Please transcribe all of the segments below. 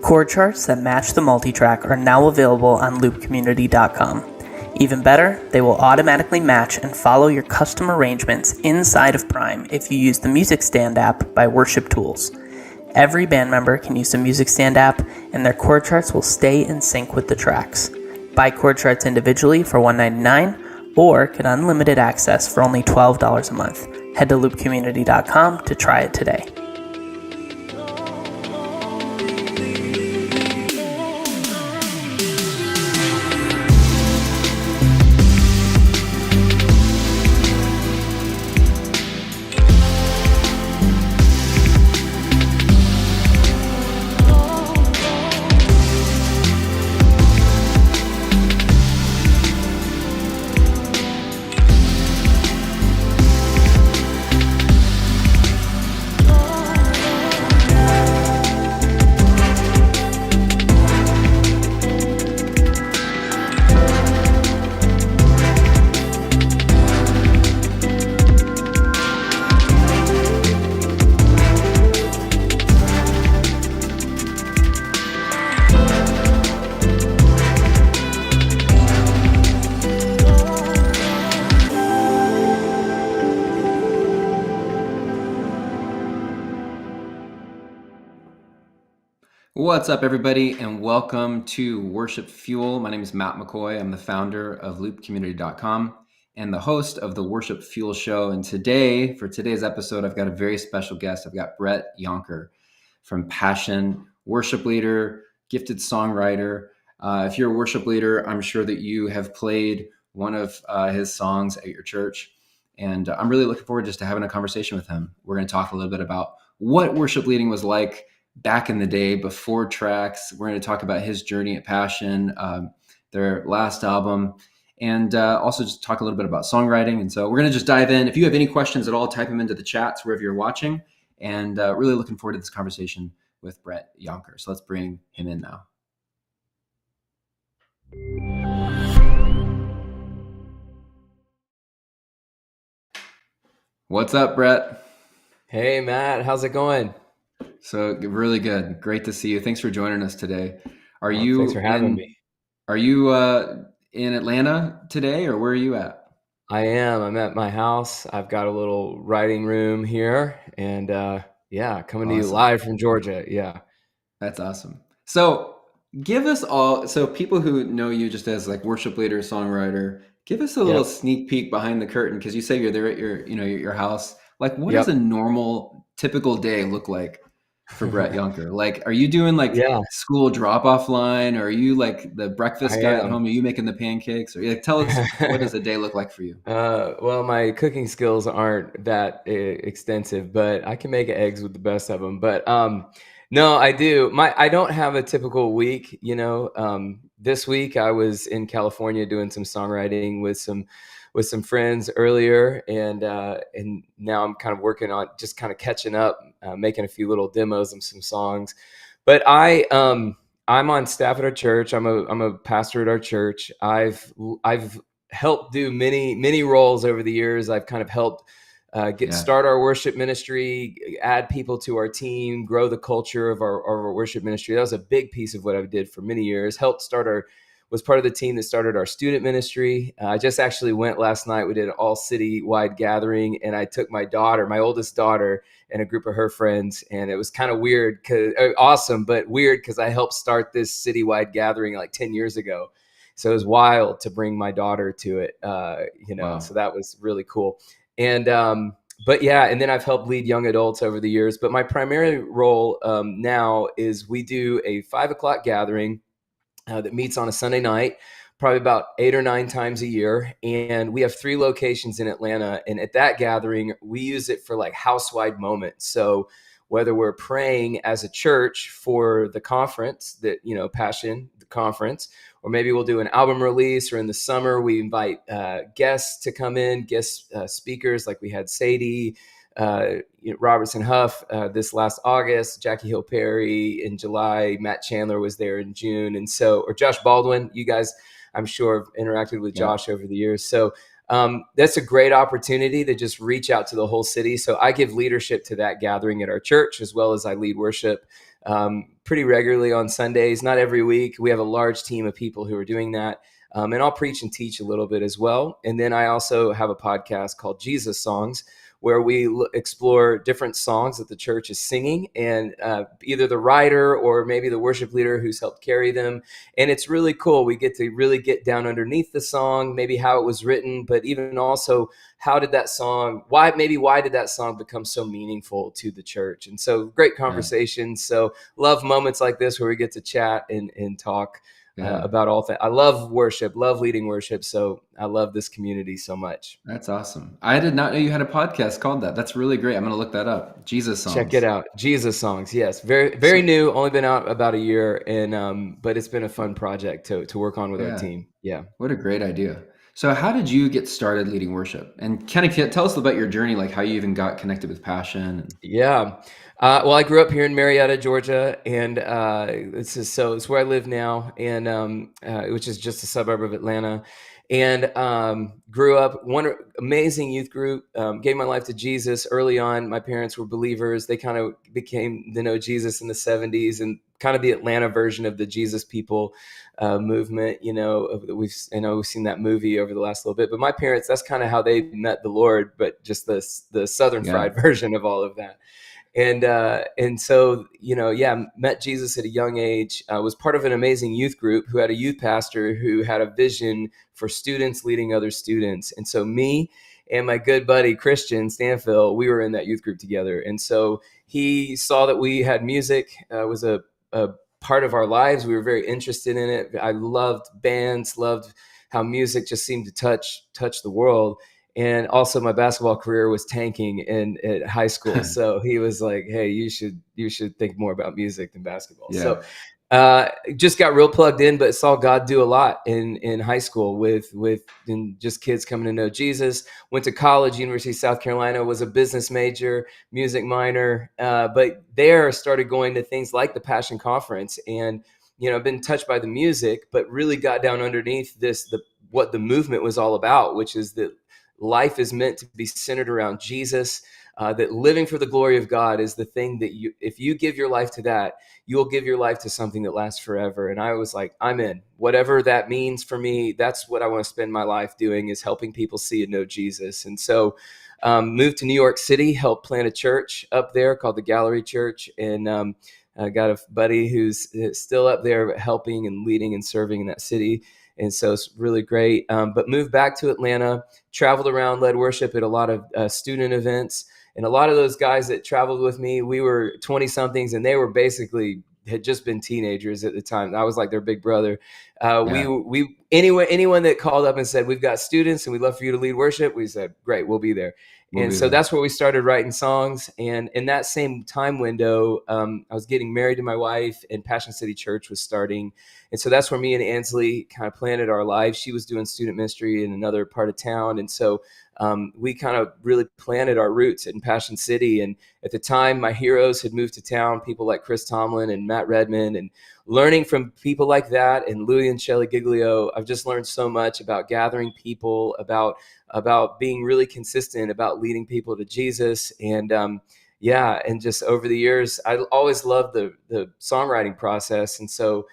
Chord charts that match the multitrack are now available on loopcommunity.com. Even better, they will automatically match and follow your custom arrangements inside of Prime if you use the Music Stand app by Worship Tools. Every band member can use the Music Stand app, and their chord charts will stay in sync with the tracks. Buy chord charts individually for $1.99 or get unlimited access for only $12 a month. Head to loopcommunity.com to try it today. What's up, everybody, and welcome to WorshipFuel. My name is Matt McCoy. I'm the founder of loopcommunity.com and the host of the WorshipFuel show. And today, for today's episode, I've got a very special guest. I've got Brett Yonker from Passion, worship leader, gifted songwriter. If you're a worship leader, I'm sure that you have played one of his songs at your church. And I'm really looking forward just to having a conversation with him. We're going to talk a little bit about what worship leading was like back in the day before tracks. We're going to talk about his journey at Passion, their last album, and also just talk a little bit about songwriting. And so we're going to just dive in. If you have any questions at all, type them into the chats wherever you're watching. And really looking forward to this conversation with Brett Yonker. So let's bring him in now. What's up, Brett? Hey, Matt. How's it going? So really good. Great to see you. Thanks for joining us today. Thanks for having me. Are you in Atlanta today, or where are you at? I am. I'm at my house. I've got a little writing room here, and coming to you live from Georgia. Yeah. That's awesome. So give us all, so people who know you just as like worship leader, songwriter, give us a little sneak peek behind the curtain, because you say you're there at your house. Like, what does a normal, typical day look like for Brett Yonker? Like, are you doing like school drop-off line, or are you like the breakfast guy at home? Are you making the pancakes? Or like, tell us, what does a day look like for you? Well, my cooking skills aren't that extensive, but I can make eggs with the best of them. But no, I do. I don't have a typical week. This week I was in California doing some songwriting with some friends earlier, and now I'm kind of working on just kind of catching up, making a few little demos of some songs. But I'm on staff at our church. I'm a pastor at our church. I've helped do many roles over the years. I've kind of helped start our worship ministry, add people to our team, grow the culture of our worship ministry. That was a big piece of what I did for many years. Was part of the team that started our student ministry. I just actually went last night. We did an all city-wide gathering, and I took my oldest daughter, and a group of her friends, and it was kind of weird, awesome, but weird because I helped start this citywide gathering like 10 years ago. So it was wild to bring my daughter to it, Wow. So that was really cool. And and then I've helped lead young adults over the years. But my primary role now is we do a 5:00 gathering that meets on a Sunday night, probably about 8 or 9 times a year. And we have 3 locations in Atlanta. And at that gathering, we use it for like house-wide moments. So whether we're praying as a church for the conference Passion, the conference, or maybe we'll do an album release, or in the summer, we invite guests to come in, guest speakers, like we had Sadie, Robertson Huff this last August, Jackie Hill Perry in July, Matt Chandler was there in June, or Josh Baldwin. You guys, I'm sure, have interacted with Josh over the years. So that's a great opportunity to just reach out to the whole city. So I give leadership to that gathering at our church, as well as I lead worship pretty regularly on Sundays, not every week. We have a large team of people who are doing that. And I'll preach and teach a little bit as well. And then I also have a podcast called Jesus Songs, where we explore different songs that the church is singing, and either the writer or maybe the worship leader who's helped carry them. And it's really cool. We get to really get down underneath the song, maybe how it was written, but even also why did that song become so meaningful to the church? And so great conversations. So love moments like this where we get to chat and talk about all things. I love worship, love leading worship. So I love this community so much. That's awesome. I did not know you had a podcast called that. That's really great. I'm going to look that up. Jesus Songs. Check it out. Jesus Songs. Yes. Very new. Only been out about a year. And, but it's been a fun project to work on with our team. Yeah. What a great idea. So how did you get started leading worship? And kind of tell us about your journey, like how you even got connected with Passion. Yeah. Well, I grew up here in Marietta, Georgia, and it's where I live now, and which is just a suburb of Atlanta. And grew up, one amazing youth group, gave my life to Jesus early on. My parents were believers. They kind of became to know Jesus in the 70s, and kind of the Atlanta version of the Jesus People movement. We've seen that movie over the last little bit. But my parents, that's kind of how they met the Lord, but just the Southern fried version of all of that. And so, met Jesus at a young age, was part of an amazing youth group who had a youth pastor who had a vision for students leading other students. And so me and my good buddy, Christian Stanfill, we were in that youth group together. And so he saw that we had music, was a part of our lives. We were very interested in it. I loved bands, loved how music just seemed to touch the world. And also my basketball career was tanking at high school. So he was like, hey, you should think more about music than basketball. Yeah. So just got real plugged in, but saw God do a lot in high school with just kids coming to know Jesus. Went to college, University of South Carolina, was a business major, music minor, but there started going to things like the Passion Conference, and I've been touched by the music, but really got down underneath what the movement was all about, which is that life is meant to be centered around Jesus, that living for the glory of God is the thing that if you give your life to that, you'll give your life to something that lasts forever. And I was like, I'm in. Whatever that means for me, that's what I want to spend my life doing, is helping people see and know Jesus. And so moved to New York City, helped plant a church up there called the Gallery Church. And I got a buddy who's still up there helping and leading and serving in that city. And so it's really great. But moved back to Atlanta, traveled around, led worship at a lot of student events. And a lot of those guys that traveled with me, we were 20 somethings, and they were had just been teenagers at the time. I was like their big brother. Anyone that called up and said, we've got students and we'd love for you to lead worship, we said, great, we'll be there. That's where we started writing songs. And in that same time window, I was getting married to my wife, and Passion City Church was starting. And so that's where me and Ansley kind of planted our lives. She was doing student ministry in another part of town. And so we kind of really planted our roots in Passion City. And at the time, my heroes had moved to town, people like Chris Tomlin and Matt Redman, and learning from people like that, and Louie and Shelley Giglio, I've just learned so much about gathering people, about being really consistent, about leading people to Jesus. And and just over the years, I always loved the songwriting process. And so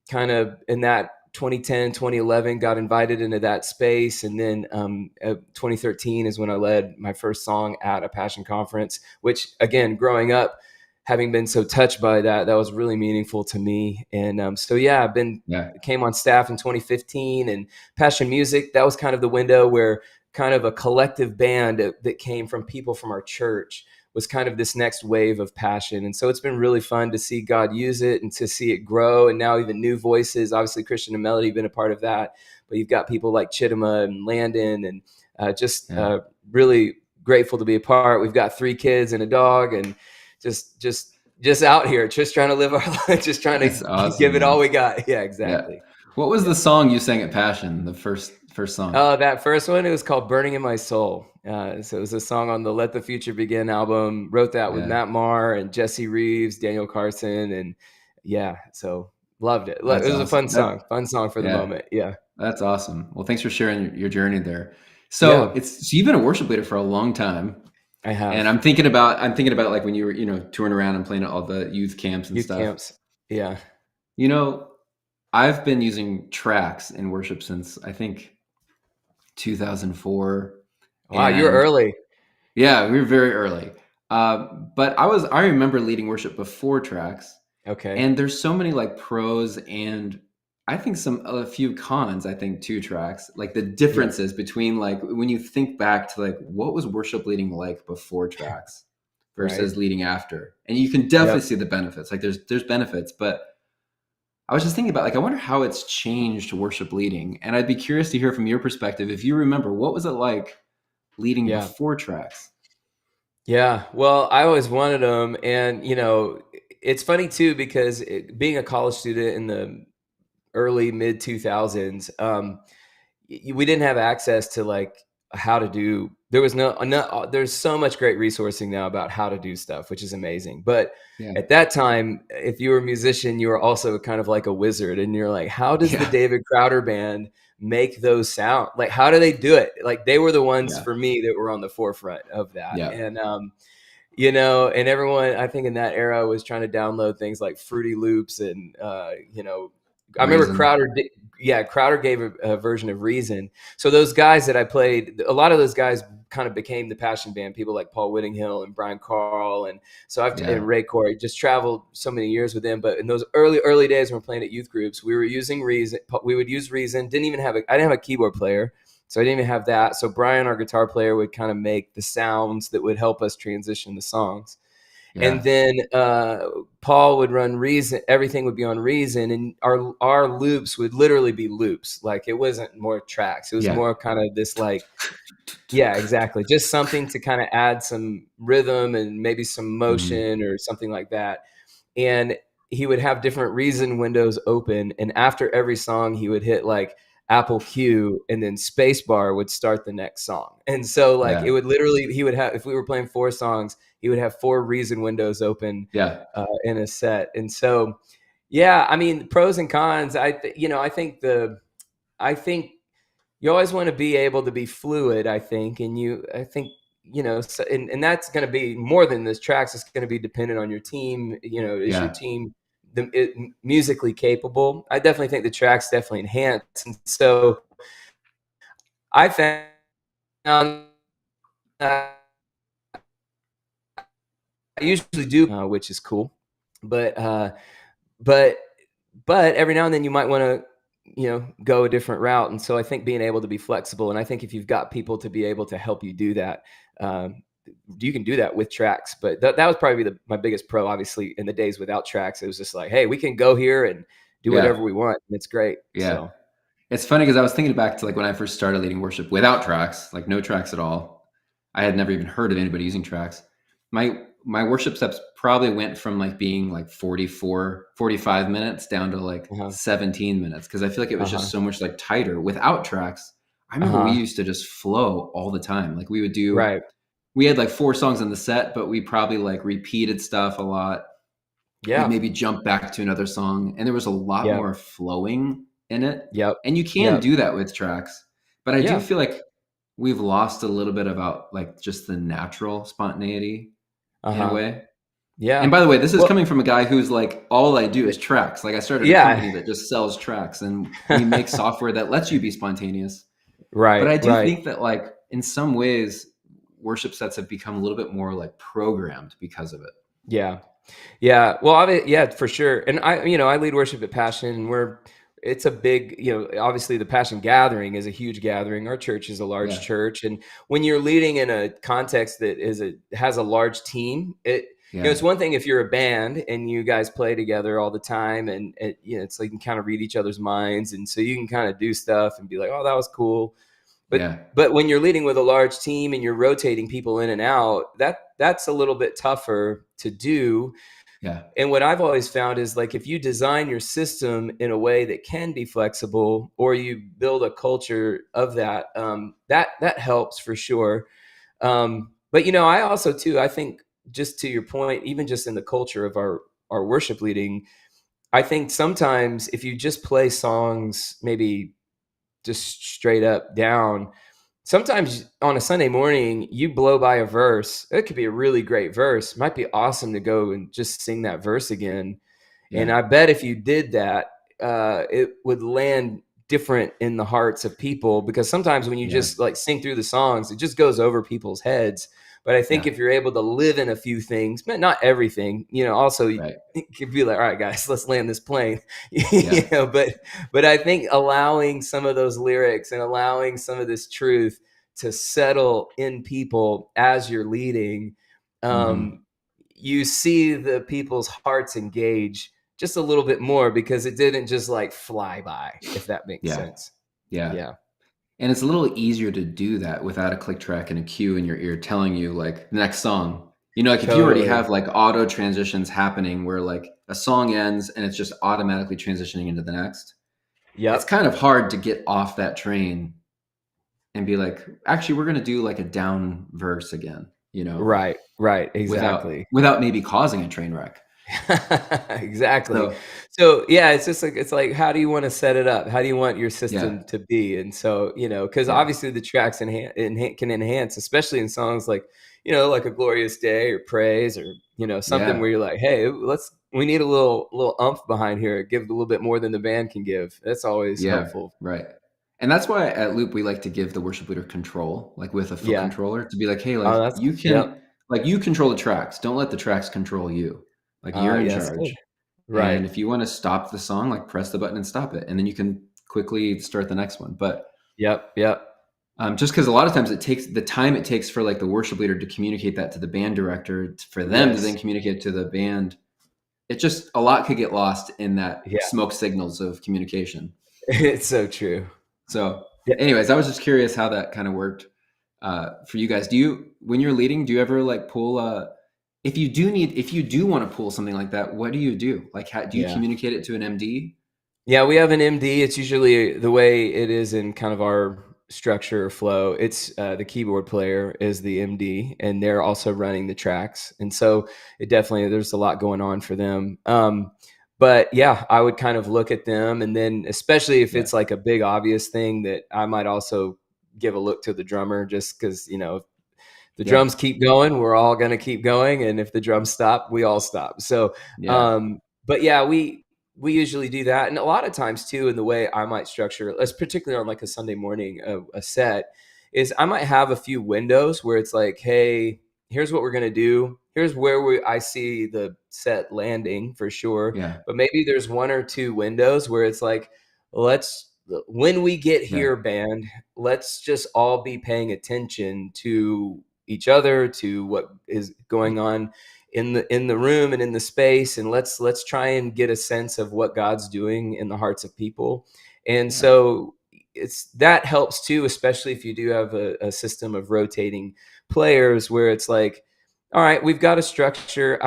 kind of in that 2010, 2011, got invited into that space. And then 2013 is when I led my first song at a Passion Conference, which, again, growing up, having been so touched by that was really meaningful to me. And came on staff in 2015, and Passion Music, that was kind of the window where kind of a collective band that came from people from our church was kind of this next wave of passion. And so it's been really fun to see God use it and to see it grow. And now even new voices, obviously Christian and Melody have been a part of that, but you've got people like Chittima and Landon, and really grateful to be a part. We've got 3 kids and a dog, and just out here, just trying to live our life, just trying to give it all we got. Yeah, exactly. Yeah. What was the song you sang at Passion, the first song? Oh, that first one, it was called Burning in My Soul. So it was a song on the Let the Future Begin album. Wrote that with Matt Maher and Jesse Reeves, Daniel Carson. And so loved it. It was awesome. A fun song for the moment. Yeah. That's awesome. Well, thanks for sharing your journey there. So you've been a worship leader for a long time. I have. And I'm thinking about like when you were, touring around and playing at all the youth camps and stuff. Camps. Yeah. You know, I've been using tracks in worship since I think 2004. Wow, you're And early. yeah, we were very early. But I remember leading worship before tracks. Okay. And there's so many like pros and I think a few cons, I think, to tracks. Like the Yeah. differences between like when you think back to like what was worship leading like before tracks Right. versus leading after. And you can Yep. definitely see the benefits. Like there's benefits, but I was just thinking about like I wonder how it's changed worship leading. And I'd be curious to hear from your perspective if you remember what was it like leading Yeah. before tracks? Yeah. Well, I always wanted them. And, it's funny too, because being a college student in the early mid 2000s, we didn't have access to like how to do, there was there's so much great resourcing now about how to do stuff, which is amazing. But Yeah. at that time, if you were a musician, you were also kind of like a wizard, and you're like, how does the Yeah. David Crowder band make those sound? Like, how do they do it? Like, they were the ones Yeah. for me that were on the forefront of that. Yeah. And and everyone, I think in that era, was trying to download things like Fruity Loops and I remember Reason. Crowder gave a version of Reason. So those guys that I played, a lot of those guys kind of became the Passion Band. People like Paul Whittinghill and Brian Carl, and and Ray Corey. Just traveled so many years with them. But in those early days when we're playing at youth groups, we were using Reason. We would use Reason. I didn't have a keyboard player, so I didn't even have that. So Brian, our guitar player, would kind of make the sounds that would help us transition the songs. Yeah. And then Paul would run Reason. Everything would be on Reason, and our loops would literally be loops. Like, it wasn't more tracks. It was more kind of this like, yeah, exactly. Just something to kind of add some rhythm and maybe some motion or something like that. And he would have different Reason windows open, and after every song, he would hit like Apple Q, and then spacebar would start the next song. And so like it would literally, he would have, if we were playing 4 songs, he would have 4 Reason windows open in a set. And so, yeah, I mean, pros and cons. I think you always want to be able to be fluid. I think, so, and that's going to be more than this tracks. It's going to be dependent on your team. Is your team musically capable? I definitely think the tracks definitely enhance. And so I found that I usually do, which is cool, but but every now and then you might want to go a different route. And so I think being able to be flexible, and I think if you've got people to be able to help you do that, you can do that with tracks. But that was probably my biggest pro. Obviously, in the days without tracks, it was just like, hey, we can go here and do whatever we want, and it's great. So it's funny because I was thinking back to like when I first started leading worship without tracks, like no tracks at all. I had never even heard of anybody using tracks. My worship steps probably went from like being like 45 minutes down to like 17 minutes, because I feel like it was just so much like tighter without tracks. I remember we used to just flow all the time. Like we would do, we had like 4 songs in the set, but we probably like repeated stuff a lot. Yeah. We'd maybe jump back to another song, and there was a lot more flowing in it. Yep. And you can do that with tracks, but I do feel like we've lost a little bit about like just the natural spontaneity in a way. Yeah. And by the way, this is coming from a guy who's like, all I do is tracks. Like I started a company that just sells tracks, and we make software that lets you be spontaneous. Right. But I do think that like in some ways worship sets have become a little bit more like programmed because of it. Yeah. Yeah. Well, for sure. And I lead worship at Passion, and it's a big, obviously the Passion gathering is a huge gathering. Our church is a large church. And when you're leading in a context that has a large team, it's one thing if you're a band and you guys play together all the time, and it's like you can kind of read each other's minds. And so you can kind of do stuff and be like, oh, that was cool. But when you're leading with a large team and you're rotating people in and out, that's a little bit tougher to do. Yeah. And what I've always found is like, if you design your system in a way that can be flexible, or you build a culture of that, that helps for sure. But I also too, I think, just to your point, even just in the culture of our worship leading, I think sometimes if you just play songs, maybe just straight up down, sometimes on a Sunday morning, you blow by a verse. It could be a really great verse. It might be awesome to go and just sing that verse again. And Yeah. I bet if you did that, it would land different in the hearts of people, because sometimes when you Yeah. just like sing through the songs, it just goes over people's heads. But I think Yeah. if you're able to live in a few things, but not everything, also you Right. could be like, all right, guys, let's land this plane. Yeah. But I think allowing some of those lyrics and allowing some of this truth to settle in people as you're leading, Hmm. you see the people's hearts engage just a little bit more, because it didn't just like fly by, if that makes Yeah. sense. Yeah. Yeah, And it's a little easier to do that without a click track and a cue in your ear telling you like the next song. Like if you already totally. have like auto transitions happening where like a song ends and it's just automatically transitioning into the next, it's Yep. kind of hard to get off that train and be like, actually, we're going to do like a down verse again, Right, without exactly. without maybe causing a train wreck. Exactly. So So yeah, it's like, how do you want to set it up? How do you want your yeah, system to be? And so, because yeah, obviously the tracks can enhance, especially in songs like, like A Glorious Day or Praise, or, something yeah, where you're like, hey, we need a little umph behind here. Give a little bit more than the band can give. That's always yeah, helpful. right. And that's why at Loop we like to give the worship leader control, like with a foot Yeah. controller, to be like, hey, Oh, like that's, you yep. can, like you control the tracks. Don't let the tracks control you. Like you're in Yeah, that's good. charge. Right. And if you want to stop the song, like press the button and stop it, and then you can quickly start the next one. But Yep. Yep. just because a lot of times it takes the time it takes for like the worship leader to communicate that to the band director, for them to then Yes. communicate it to the band. It just a lot could get lost in that Yeah. smoke signals of communication. It's so true. So, Yeah. anyways, I was just curious how that kind of worked for you guys. When you're leading, do you ever like pull if you do want to pull something like that, what do you do? Like, do you Yeah. communicate it to an MD? Yeah, we have an MD. It's usually the way it is in kind of our structure or flow. It's the keyboard player is the MD, and they're also running the tracks. And so it definitely, there's a lot going on for them. But yeah, I would kind of look at them, and then especially if Yeah, it's like a big obvious thing, that I might also give a look to the drummer, just because if the yeah, drums keep going, we're all going to keep going, and if the drums stop, we all stop. So, yeah, but yeah, we usually do that, and a lot of times too, in the way I might structure, as particularly on like a Sunday morning, a set, is I might have a few windows where it's like, hey, here's what we're going to do. Here's where I see the set landing for sure. yeah, But maybe there's one or two windows where it's like, when we get yeah, here, band, let's just all be paying attention to each other, to what is going on in the room and in the space, and let's try and get a sense of what God's doing in the hearts of people. And yeah, so that helps too, especially if you do have a system of rotating players, where it's like, all right, we've got a structure.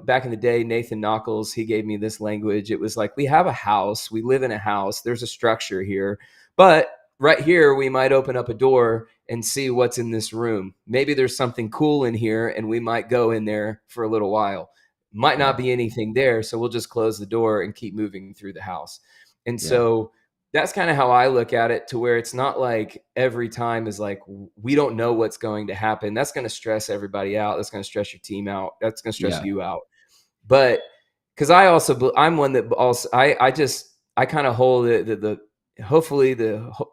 Back in the day, Nathan Knuckles, he gave me this language. It was like, we have a house, we live in a house, there's a structure here, but right here, we might open up a door and see what's in this room. Maybe there's something cool in here, and we might go in there for a little while. Might not yeah, be anything there, so we'll just close the door and keep moving through the house. And yeah, so that's kind of how I look at it, to where it's not like every time is like, we don't know what's going to happen. That's going to stress everybody out. That's going to stress your team out. That's going to stress yeah, you out. But because I'm one that also, I kind of hold the hopefully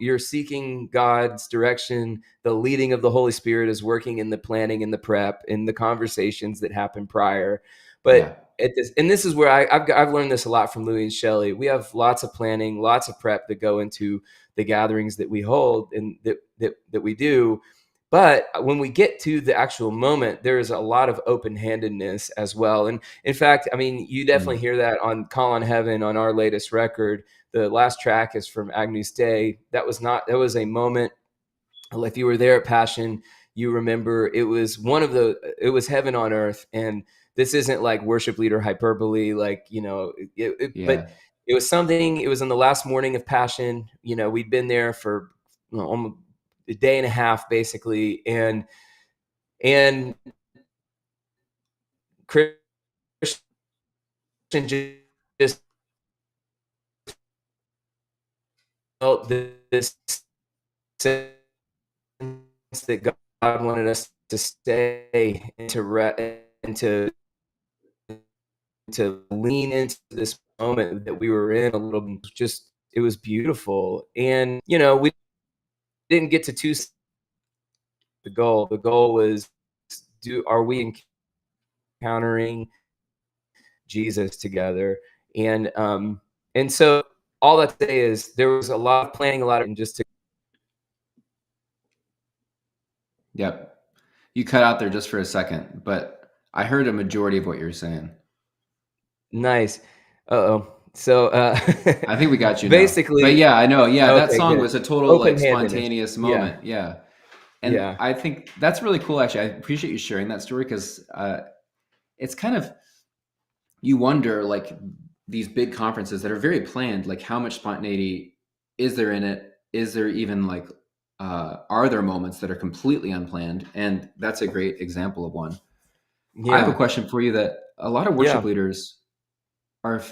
you're seeking God's direction. The leading of the Holy Spirit is working in the planning and the prep and the conversations that happen prior. But yeah, this is where I've learned this a lot from Louis and Shelley. We have lots of planning, lots of prep that go into the gatherings that we hold and that we do. But when we get to the actual moment, there is a lot of open-handedness as well. And in fact, I mean, you definitely mm, hear that on Call on Heaven, on our latest record. The last track is from Agnus Dei. That was a moment. If you were there at Passion, you remember it was it was heaven on earth. And this isn't like worship leader hyperbole, like, but yeah, it was something. It was in the last morning of Passion. We'd been there for almost a day and a half, basically. And Christian just felt this sense that God wanted us to stay and to to lean into this moment that we were in a little bit. It was beautiful. And, we didn't get to the goal. The goal was, are we encountering Jesus together? And so all that to say is there was a lot of planning, and just to. Yep. You cut out there just for a second, but I heard a majority of what you're saying. Nice. Uh-oh. So I think we got you basically, now. But yeah, I know. Yeah, that okay, song good. was a total like Open-handedness. spontaneous Yeah. moment. Yeah. And Yeah. I think that's really cool, actually. I appreciate you sharing that story because it's kind of, you wonder, like, these big conferences that are very planned, like how much spontaneity is there in it? Is there even like, are there moments that are completely unplanned? And that's a great example of one. I have a Yeah. question for you that a lot of worship Yeah. leaders are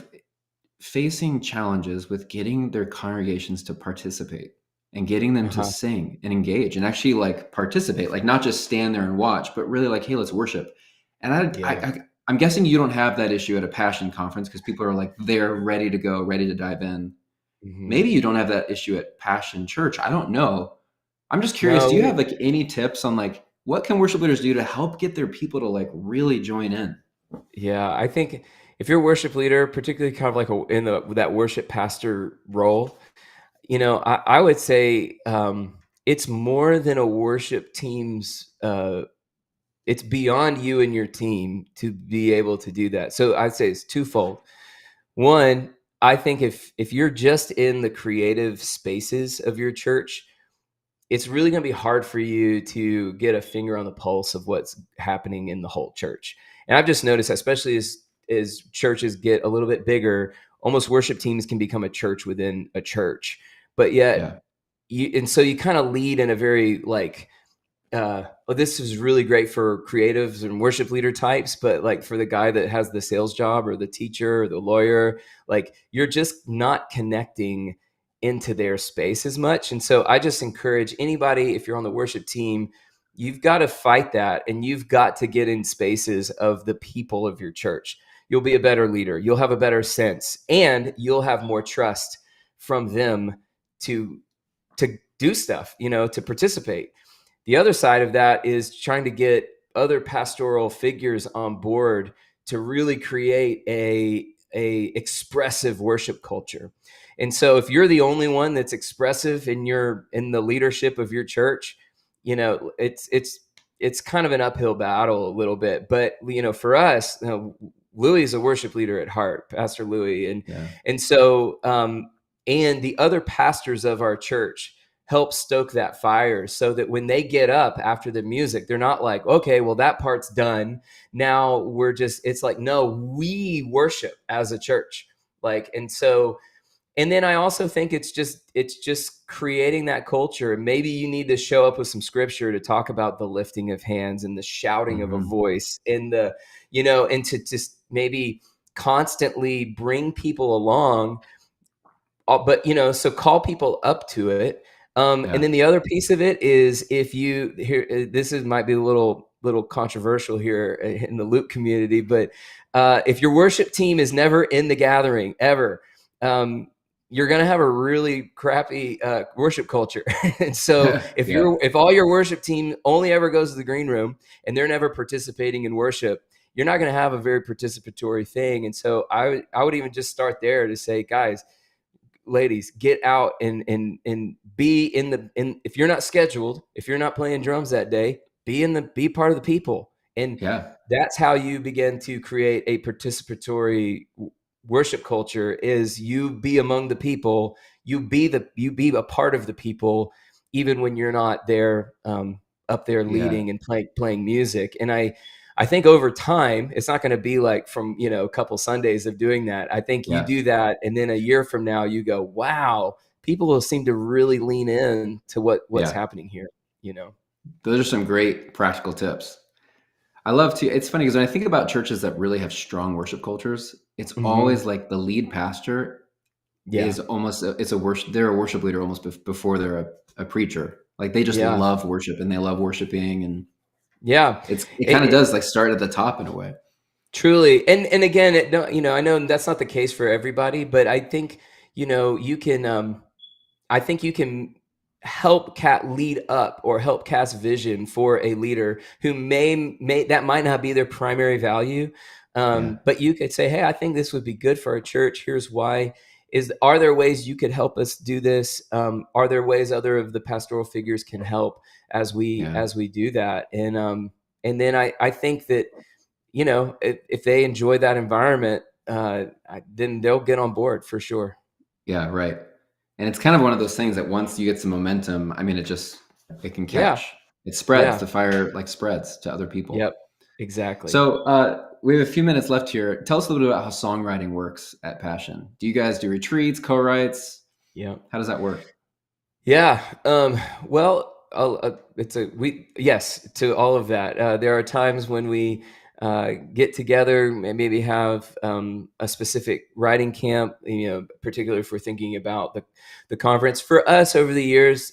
facing challenges with getting their congregations to participate and getting them to sing and engage and actually like participate, like not just stand there and watch, but really like, hey, let's worship. And I'm guessing you don't have that issue at a Passion conference because people are like, they're ready to go, ready to dive in. Mm-hmm. Maybe you don't have that issue at Passion Church. I don't know. I'm just curious. Do you have like any tips on like, what can worship leaders do to help get their people to like really join in? Yeah, I think if you're a worship leader, particularly kind of like in that worship pastor role, I would say it's more than a worship team's. It's beyond you and your team to be able to do that. So I'd say it's twofold. One, I think if you're just in the creative spaces of your church, it's really going to be hard for you to get a finger on the pulse of what's happening in the whole church. And I've just noticed, especially as churches get a little bit bigger, almost worship teams can become a church within a church. But yet, so you kind of lead in a very like, this is really great for creatives and worship leader types, but like for the guy that has the sales job or the teacher or the lawyer, like you're just not connecting into their space as much. And so I just encourage anybody, if you're on the worship team, you've got to fight that and you've got to get in spaces of the people of your church. You'll be a better leader. You'll have a better sense and you'll have more trust from them to do stuff, to participate. The other side of that is trying to get other pastoral figures on board to really create a expressive worship culture. And so if you're the only one that's expressive in the leadership of your church, it's kind of an uphill battle a little bit. But for us, Louis is a worship leader at heart, Pastor Louis, and so and the other pastors of our church help stoke that fire so that when they get up after the music, they're not like, okay, well, that part's done. Now it's like, no, we worship as a church. And then I also think it's just creating that culture. Maybe you need to show up with some scripture to talk about the lifting of hands and the shouting of a voice and and to just maybe constantly bring people along. But, so call people up to it. And then the other piece of it is might be a little controversial here in the Loop community, but if your worship team is never in the gathering ever, you're going to have a really crappy worship culture. And so if all your worship team only ever goes to the green room and they're never participating in worship, you're not going to have a very participatory thing. And so I would even just start there to say, guys, ladies, get out and be if you're not scheduled, if you're not playing drums that day, be part of the people. And that's how you begin to create a participatory worship culture. Is you be among the people, you be a part of the people, even when you're not there, up there leading and playing music. And I think over time, it's not going to be like from, a couple Sundays of doing that. I think you do that. And then a year from now, you go, wow, people will seem to really lean in to what's happening here. Those are some great practical tips. I love to, it's funny because when I think about churches that really have strong worship cultures, it's always like the lead pastor is almost, they're a worship leader almost before they're a preacher. Like they just love worship and they love worshiping and it kind of does like start at the top in a way. Truly. And again, no, I know that's not the case for everybody, but I think, you can, I think you can help cat lead up or help cast vision for a leader who may that might not be their primary value. Yeah. But you could say, hey, I think this would be good for our church. Here's why. Are there ways you could help us do this? Are there ways other of the pastoral figures can help Yeah. as we do that? And then I think that, if they enjoy that environment, then they'll get on board for sure. Yeah. Right. And it's kind of one of those things that once you get some momentum, I mean, it can Yeah. catch. It spreads. Yeah. The fire like spreads to other people. Yep. Exactly. So we have a few minutes left here. Tell us a little bit about how songwriting works at Passion. Do you guys do retreats, co-writes? Yeah. How does that work? Yeah. Well, yes, to all of that. There are times when we get together and maybe have a specific writing camp, particularly if we're thinking about the conference. For us over the years,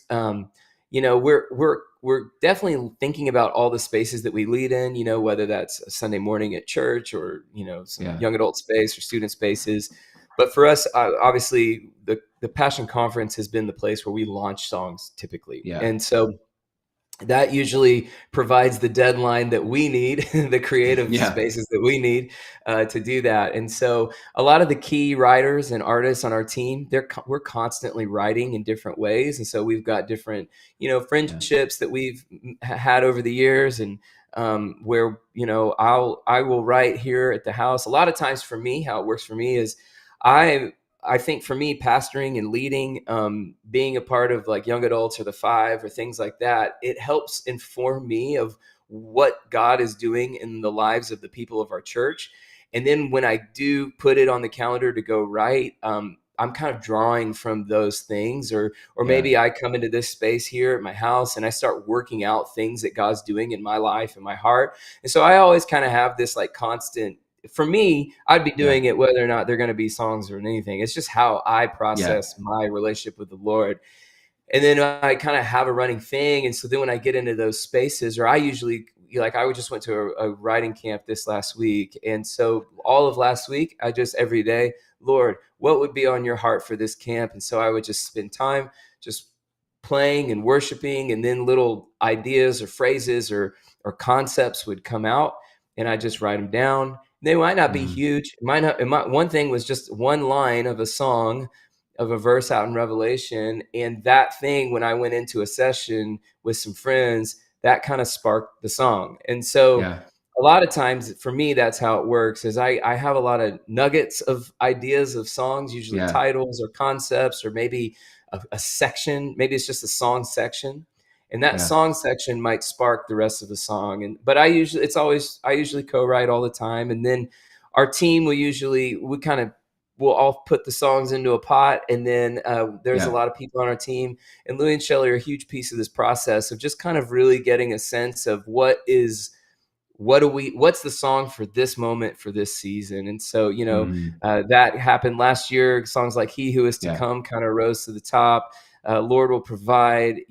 we're definitely thinking about all the spaces that we lead in, whether that's a Sunday morning at church or, some Yeah. young adult space or student spaces. But for us, obviously, the Passion Conference has been the place where we launch songs typically. Yeah. And so that usually provides the deadline that we need, the creative Yeah. spaces that we need to do that. And so a lot of the key writers and artists on our team, we're constantly writing in different ways. And so we've got different, friendships that we've had over the years, and where, I will write here at the house. A lot of times for me, how it works for me is I think for me, pastoring and leading, being a part of like young adults or the five or things like that, it helps inform me of what God is doing in the lives of the people of our church. And then when I do put it on the calendar to go write, I'm kind of drawing from those things, or maybe I come into this space here at my house and I start working out things that God's doing in my life and my heart. And so I always kind of have this like constant. For me, I'd be doing it whether or not they're going to be songs or anything. It's just how I process my relationship with the Lord. And then I kind of have a running thing. And so then when I get into those spaces, or I usually, like, I just went to a writing camp this last week. And so all of last week, I just every day, Lord, what would be on your heart for this camp? And so I would just spend time just playing and worshiping, and then little ideas or phrases or concepts would come out, and I just write them down. They might not be huge. One thing was just one line of a song, of a verse out in Revelation. And that thing, when I went into a session with some friends, that kind of sparked the song. And so a lot of times for me, that's how it works, is I have a lot of nuggets of ideas of songs, usually titles or concepts, or maybe a section. Maybe it's just a song section. And that song section might spark the rest of the song. But I usually co-write all the time. And then our team we'll all put the songs into a pot. And then there's a lot of people on our team. And Louie and Shelley are a huge piece of this process of just kind of really getting a sense of what's the song for this moment, for this season. And so, that happened last year. Songs like He Who Is to Come kind of rose to the top. Lord Will Provide,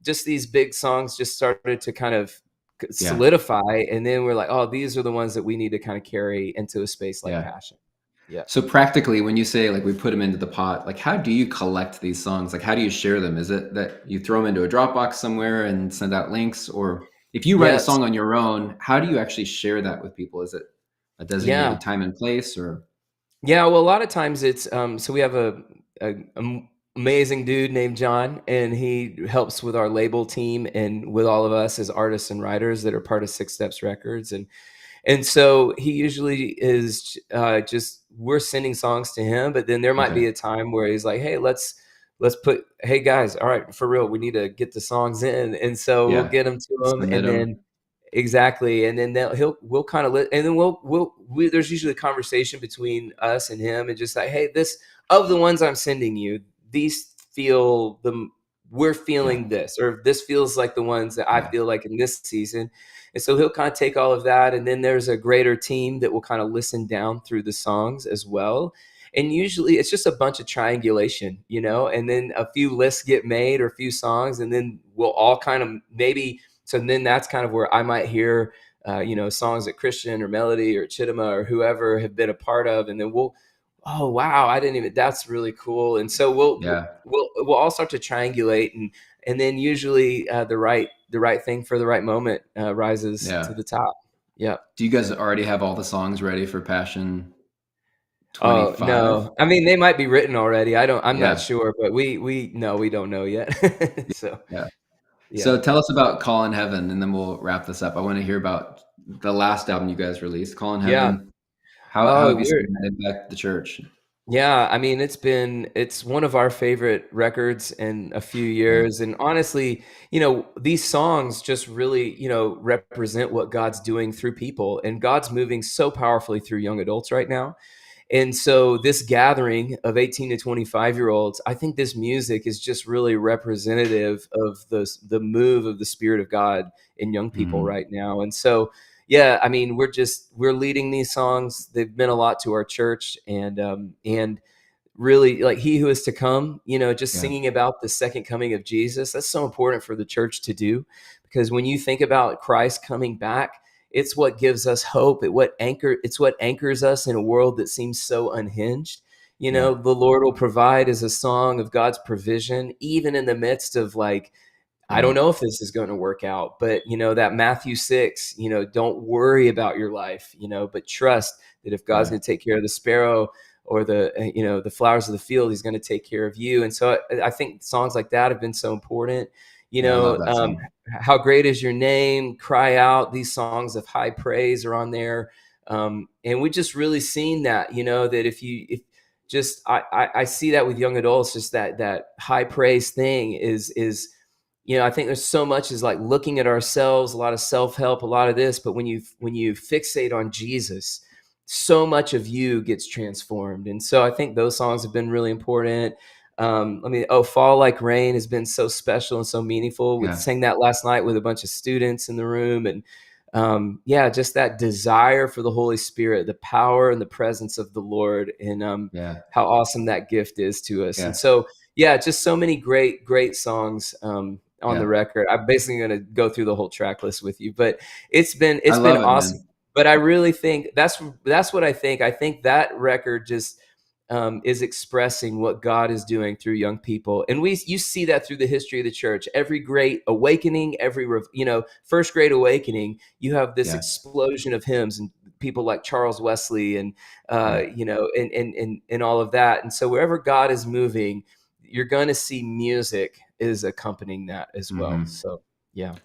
just these big songs just started to kind of solidify. And then we're like, oh, these are the ones that we need to kind of carry into a space like Passion. Yeah. So practically, when you say like we put them into the pot, like how do you collect these songs? Like how do you share them? Is it that you throw them into a Dropbox somewhere and send out links? Or if you write a song on your own, how do you actually share that with people? Is it a designated time and place, or? Yeah, well, a lot of times it's so we have a amazing dude named John, and he helps with our label team and with all of us as artists and writers that are part of Six Steps Records. And so he usually is just, we're sending songs to him, but then there might be a time where he's like, hey, let's hey guys, all right, for real, we need to get the songs in. And so we'll get them to him, and then exactly. And then we'll kind of and then there's usually a conversation between us and him, and just like, hey, this, of the ones I'm sending you, these we're feeling this, or this feels like the ones that I feel like in this season. And so he'll kind of take all of that. And then there's a greater team that will kind of listen down through the songs as well. And usually it's just a bunch of triangulation, and then a few lists get made, or a few songs, and then we'll all kind of so then that's kind of where I might hear songs that Christian or Melody or Chittima or whoever have been a part of, and then oh wow, that's really cool. And so Yeah. we'll all start to triangulate, and then usually the right thing for the right moment rises to Yeah. the top. Yeah. Do you guys already have all the songs ready for Passion Oh 25? no, I mean they might be written already. I'm not Yeah. sure, but we no, we don't know yet. So Yeah. yeah, So tell us about Call in Heaven, and then we'll wrap this up. I want to hear about the last album you guys released, Call in yeah. Heaven. How Oh, have you seen that impact the church? yeah, I mean, it's one of our favorite records in a few Yeah. years. And honestly, these songs just really, represent what God's doing through people. And God's moving so powerfully through young adults right now. And so this gathering of 18 to 25-year-olds, I think this music is just really representative of the move of the Spirit of God in young people Mhm. right now. And so yeah, I mean, we're leading these songs. They've meant a lot to our church, and really, like He Who Is to Come, just Yeah. singing about the second coming of Jesus. That's so important for the church to do, because when you think about Christ coming back, it's what gives us hope. It's what anchors us in a world that seems so unhinged. Yeah. The Lord will provide is a song of God's provision, even in the midst of, like, I don't Yeah. know if this is going to work out, but that Matthew 6, don't worry about your life, but trust that if God's Yeah. going to take care of the sparrow or the flowers of the field, He's going to take care of you. And so I think songs like that have been so important. Yeah. I love that song. How great is your name? Cry out. These songs of high praise are on there. And we just really seen that, that if just, I see that with young adults, just that high praise thing is, I think there's so much is like looking at ourselves, a lot of self-help, a lot of this, but when you fixate on Jesus, so much of you gets transformed. And so I think those songs have been really important. Fall Like Rain has been so special and so meaningful. We Yeah. sang that last night with a bunch of students in the room. And yeah, just that desire for the Holy Spirit, the power and the presence of the Lord, and Yeah. how awesome that gift is to us. And Yeah. so, yeah, just so many great songs on the Yeah. record. I'm basically going to go through the whole track list with you, but I it's been love it, awesome. man. But I really think that's what I think. I think that record just is expressing what God is doing through young people, and you see that through the history of the church. Every great awakening, first great awakening, you have this Yeah. explosion of hymns and people like Charles Wesley and Yeah. and all of that. And so wherever God is moving, you're going to see music is accompanying that as well. Mhm. So yeah,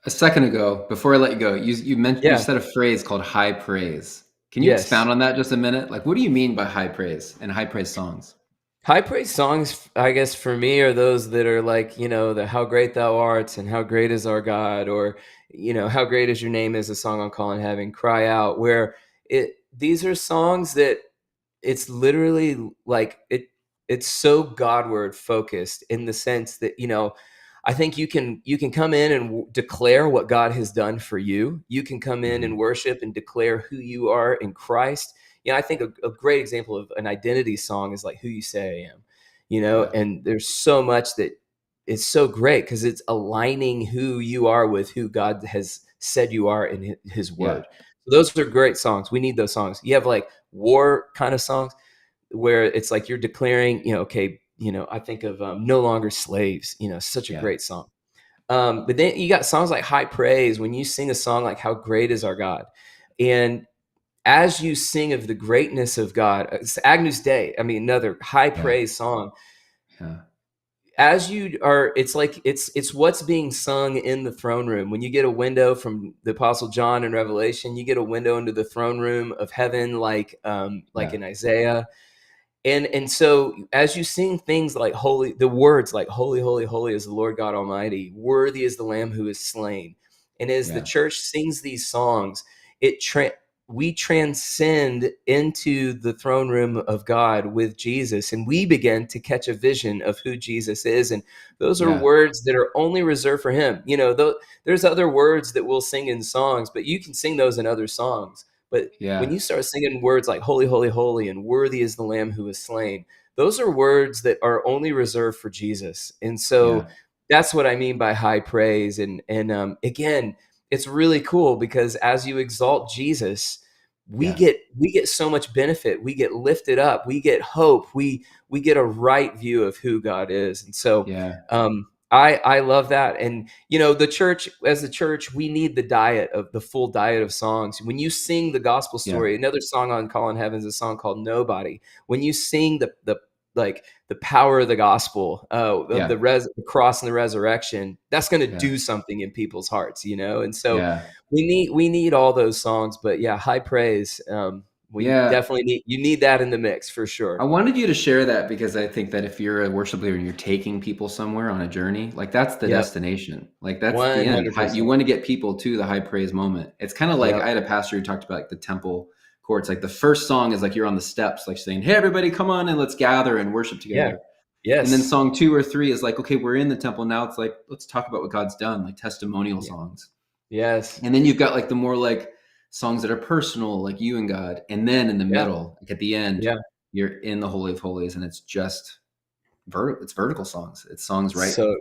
A second ago, before I let you go, you yeah, said a phrase called high praise. Can you yes. expound on that just a minute? Like, what do you mean by high praise and high praise songs? High praise songs, I guess, for me are those that are like, the How Great Thou Art and How Great Is Our God, or, How Great Is Your Name is a song on Calling Heaven, Cry Out, where these are songs that it's literally like it's so Godward focused in the sense that, I think you can come in and declare what God has done for you. You can come in and Mhm. worship and declare who you are in Christ. I think a great example of an identity song is like Who You Say I Am, Yeah. and there's so much that is so great because it's aligning who you are with who God has said you are in His Yeah. Word. So those are great songs. We need those songs. You have like war kind of songs where it's like you're declaring, okay, I think of No Longer Slaves, such a Yeah. great song. But then you got songs like High Praise, when you sing a song like How Great Is Our God. And as you sing of the greatness of God, it's Agnus Dei, I mean, another high Yeah. praise song. Yeah. As you are, it's like it's what's being sung in the throne room. When you get a window from the Apostle John in Revelation, you get a window into the throne room of heaven, like Yeah. in Isaiah. And so as you sing things like the words like holy, holy, holy is the Lord God Almighty, worthy is the Lamb who is slain. And as the Yeah. church sings these songs, we transcend into the throne room of God with Jesus, and we begin to catch a vision of who Jesus is. And those are Yeah. words that are only reserved for Him. There's other words that we'll sing in songs, but you can sing those in other songs. But when Yeah. you start singing words like holy, holy, holy, and worthy is the Lamb who is slain, those are words that are only reserved for Jesus. And so Yeah. that's what I mean by high praise. And again, it's really cool because as you exalt Jesus, we Yeah. get so much benefit. We get lifted up. We get hope. We get a right view of who God is. And so Yeah. I love that. And the church, as the church, we need the full diet of songs. When you sing the gospel Yeah. story, another song on Colin Heaven's, a song called Nobody. When you sing the power of the gospel, of Yeah. the cross and the resurrection, that's going to Yeah. do something in people's hearts, And so Yeah. we need all those songs. But yeah, high praise. We Yeah. definitely need that in the mix for I sure. wanted you to share that because I think that if you're a worship leader and you're taking people somewhere on a journey, like that's the Yep, destination. Like that's the end. You 100%. want to get people to the high praise moment. It's kind of like Yep, I had a pastor who talked about like the temple courts. Like the first song is like you're on the steps, like saying, "Hey, everybody, come on and let's gather and worship yeah, together." And then yes, song 2 or 3 is like, "Okay, we're in the temple now." It's like, let's talk about what God's done, like testimonial yeah, songs. yes, And then you've got like the more like songs that are personal, like you and God. And then in the yeah, middle, like at the end, yeah. you're in the Holy of Holies, and it's just it's vertical songs. It's songs right So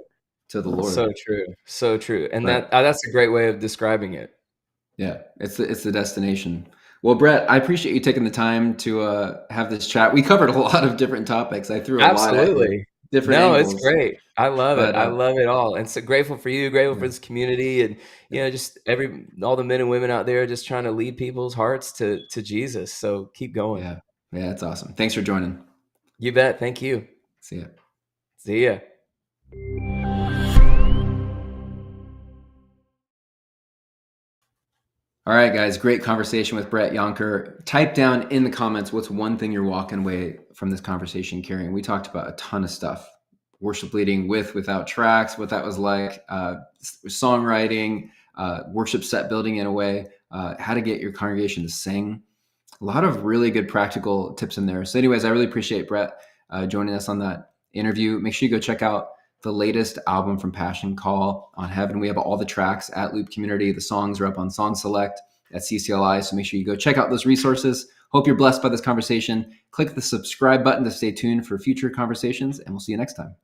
to the Lord. so true, so true. And But that's a great way of describing it. yeah, it's the destination. Well, Brett, I appreciate you taking the time to have this chat. We covered a lot of different topics. I threw a lot at you, Absolutely. different No, it's angles. great. I love it. But I love it all. And so grateful for you, grateful for yeah, this community and yeah, just all the men and women out there just trying to lead people's hearts to Jesus. So keep going. yeah, yeah, that's awesome. Thanks for joining. You bet. Thank you. See ya. See ya. All right, guys, great conversation with Brett Yonker. Type down in the comments what's one thing you're walking away from this conversation carrying. We talked about a ton of stuff: worship leading with, without tracks, what that was like, songwriting, worship set building in a way, how to get your congregation to sing. A lot of really good practical tips in there. So, anyways, I really appreciate Brett joining us on that interview. Make sure you go check out the latest album from Passion Call on Heaven. We have all the tracks at Loop Community. The songs are up on Song Select at CCLI. So make sure you go check out those resources. Hope you're blessed by this conversation. Click the subscribe button to stay tuned for future conversations, and we'll see you next time.